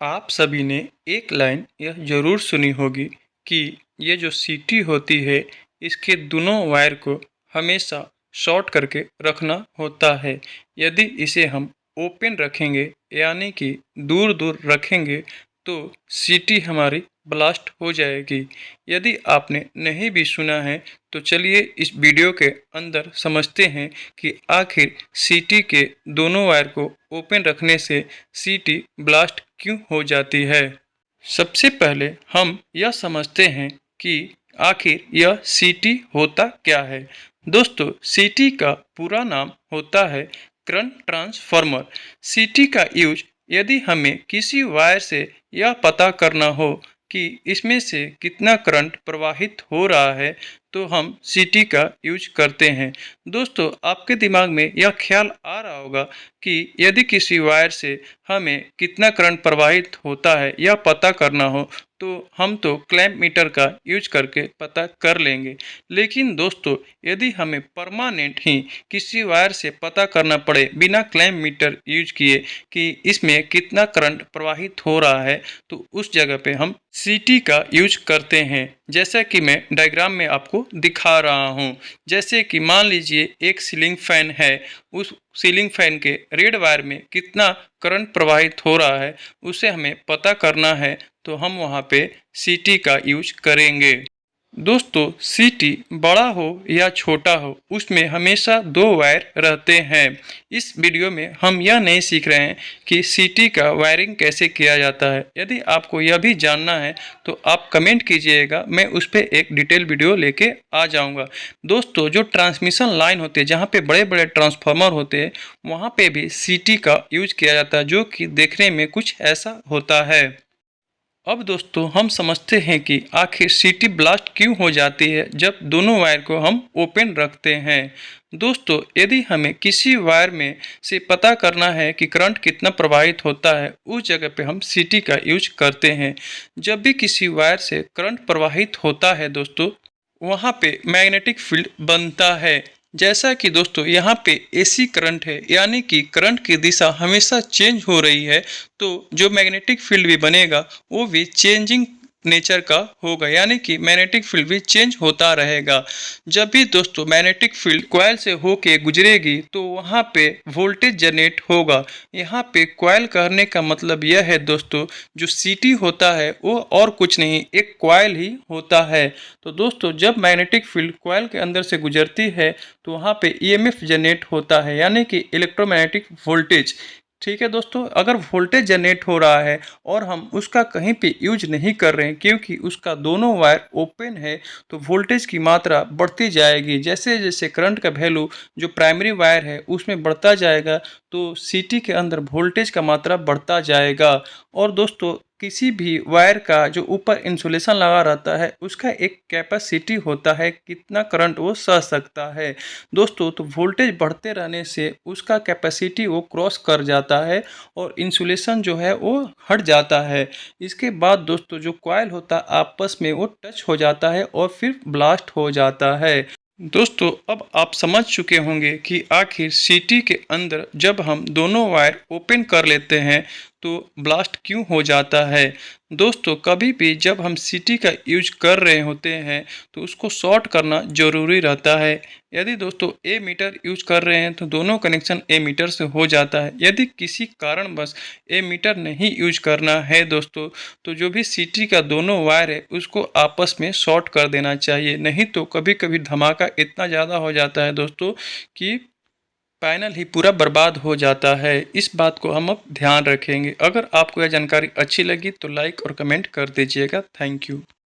आप सभी ने एक लाइन यह ज़रूर सुनी होगी कि ये जो सीटी होती है इसके दोनों वायर को हमेशा शॉर्ट करके रखना होता है। यदि इसे हम ओपन रखेंगे यानी कि दूर दूर रखेंगे तो सीटी हमारी ब्लास्ट हो जाएगी। यदि आपने नहीं भी सुना है तो चलिए इस वीडियो के अंदर समझते हैं कि आखिर सीटी के दोनों वायर को ओपन रखने से सीटी ब्लास्ट क्यों हो जाती है। सबसे पहले हम यह समझते हैं कि आखिर यह सीटी होता क्या है। दोस्तों, सीटी का पूरा नाम होता है करंट ट्रांसफार्मर। सीटी का यूज यदि हमें किसी वायर से यह पता करना हो कि इसमें से कितना करंट प्रवाहित हो रहा है तो हम सीटी का यूज करते हैं। दोस्तों, आपके दिमाग में यह ख्याल आ रहा होगा कि यदि किसी वायर से हमें कितना करंट प्रवाहित होता है यह पता करना हो तो हम तो क्लैंप मीटर का यूज करके पता कर लेंगे। लेकिन दोस्तों, यदि हमें परमानेंट ही किसी वायर से पता करना पड़े बिना क्लैंप मीटर यूज किए कि इसमें कितना करंट प्रवाहित हो रहा है तो उस जगह पे हम सीटी का यूज करते हैं। जैसा कि मैं डायग्राम में आपको दिखा रहा हूँ। जैसे कि मान लीजिए एक सीलिंग फैन है, उस सीलिंग फैन के रेड वायर में कितना करंट प्रवाहित हो रहा है उसे हमें पता करना है तो हम वहाँ पे सीटी का यूज करेंगे। दोस्तों, सीटी बड़ा हो या छोटा हो उसमें हमेशा दो वायर रहते हैं। इस वीडियो में हम यह नहीं सीख रहे हैं कि सीटी का वायरिंग कैसे किया जाता है। यदि आपको यह भी जानना है तो आप कमेंट कीजिएगा, मैं उस पर एक डिटेल वीडियो लेके आ जाऊंगा। दोस्तों, जो ट्रांसमिशन लाइन होते हैं जहाँ पे बड़े बड़े ट्रांसफार्मर होते हैं वहाँ पे भी सीटी का यूज किया जाता है, जो कि देखने में कुछ ऐसा होता है। अब दोस्तों, हम समझते हैं कि आखिर सीटी ब्लास्ट क्यों हो जाती है जब दोनों वायर को हम ओपन रखते हैं। दोस्तों, यदि हमें किसी वायर में से पता करना है कि करंट कितना प्रवाहित होता है उस जगह पे हम सीटी का यूज करते हैं। जब भी किसी वायर से करंट प्रवाहित होता है दोस्तों, वहाँ पे मैग्नेटिक फील्ड बनता है। जैसा कि दोस्तों यहाँ पे एसी करंट है यानी कि करंट की दिशा हमेशा चेंज हो रही है, तो जो मैग्नेटिक फील्ड भी बनेगा वो भी चेंजिंग नेचर का होगा, यानी कि मैग्नेटिक फील्ड भी चेंज होता रहेगा। जब भी दोस्तों मैग्नेटिक फील्ड कॉइल से होके गुजरेगी तो वहाँ पे वोल्टेज जनरेट होगा। यहाँ पे कॉइल कहने का मतलब यह है दोस्तों, जो सीटी होता है वो और कुछ नहीं एक कॉइल ही होता है। तो दोस्तों, जब मैग्नेटिक फील्ड कॉइल के अंदर से गुजरती है तो वहाँ पे ईएमएफ जनरेट होता है, यानी कि इलेक्ट्रोमैग्नेटिक वोल्टेज। ठीक है दोस्तों, अगर वोल्टेज जनरेट हो रहा है और हम उसका कहीं पे यूज नहीं कर रहे हैं क्योंकि उसका दोनों वायर ओपन है तो वोल्टेज की मात्रा बढ़ती जाएगी। जैसे जैसे करंट का वैल्यू जो प्राइमरी वायर है उसमें बढ़ता जाएगा तो सीटी के अंदर वोल्टेज का मात्रा बढ़ता जाएगा। और दोस्तों, किसी भी वायर का जो ऊपर इंसुलेशन लगा रहता है उसका एक कैपेसिटी होता है, कितना करंट वो सह सकता है। दोस्तों, तो वोल्टेज बढ़ते रहने से उसका कैपेसिटी वो क्रॉस कर जाता है और इंसुलेशन जो है वो हट जाता है। इसके बाद दोस्तों, जो कॉइल होता है आपस में वो टच हो जाता है और फिर ब्लास्ट हो जाता है। दोस्तों, अब आप समझ चुके होंगे कि आखिर सीटी के अंदर जब हम दोनों वायर ओपन कर लेते हैं तो ब्लास्ट क्यों हो जाता है। दोस्तों, कभी भी जब हम सीटी का यूज कर रहे होते हैं तो उसको शॉर्ट करना ज़रूरी रहता है। यदि दोस्तों ए मीटर यूज कर रहे हैं तो दोनों कनेक्शन ए मीटर से हो जाता है। यदि किसी कारण बस ए मीटर नहीं यूज करना है दोस्तों, तो जो भी सीटी का दोनों वायर है उसको आपस में शॉर्ट कर देना चाहिए। नहीं तो कभी कभी धमाका इतना ज़्यादा हो जाता है दोस्तों कि पैनल ही पूरा बर्बाद हो जाता है। इस बात को हम अब ध्यान रखेंगे। अगर आपको यह जानकारी अच्छी लगी तो लाइक और कमेंट कर दीजिएगा। Thank you.